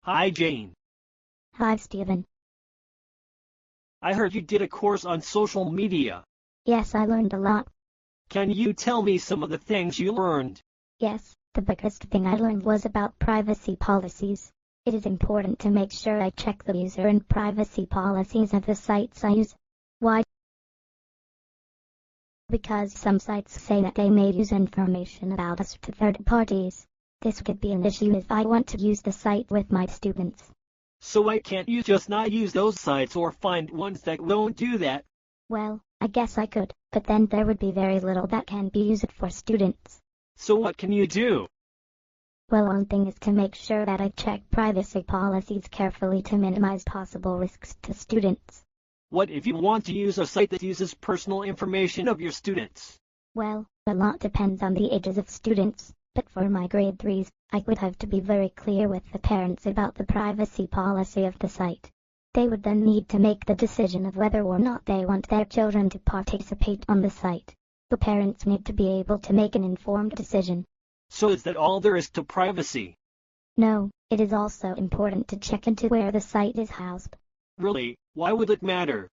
Hi, Jane. Hi, Stephen. I heard you did a course on social media. Yes, I learned a lot. Can you tell me some of the things you learned? Yes, the biggest thing I learned was about privacy policies. It is important to make sure I check the user and privacy policies of the sites I use. Why? Because some sites say that they may use information about us to third parties. This could be an issue if I want to use the site with my students. So why can't you just not use those sites or find ones that don't do that? Well, I guess I could, but then there would be very little that can be used for students. So what can you do? Well, one thing is to make sure that I check privacy policies carefully to minimize possible risks to students. What if you want to use a site that uses personal information of your students? Well, a lot depends on the ages of students, but for my grade 3s, I would have to be very clear with the parents about the privacy policy of the site. They would then need to make the decision of whether or not they want their children to participate on the site. The parents need to be able to make an informed decision. So is that all there is to privacy? No, it is also important to check into where the site is housed. Really? Why would it matter?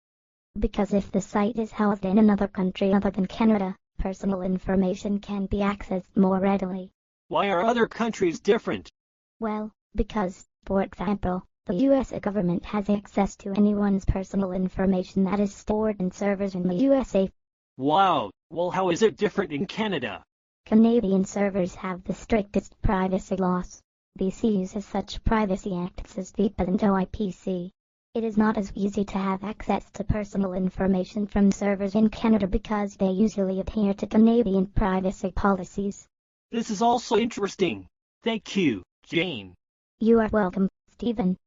Because if the site is housed in another country other than Canada, personal information can be accessed more readily. Why are other countries different? Well, because, for example, the US government has access to anyone's personal information that is stored in servers in the USA. Wow, well how is it different in Canada? Canadian servers have the strictest privacy laws. BC uses such privacy acts as VPA and OIPC. It is not as easy to have access to personal information from servers in Canada because they usually adhere to Canadian privacy policies. This is also interesting. Thank you, Jane. You are welcome, Stephen.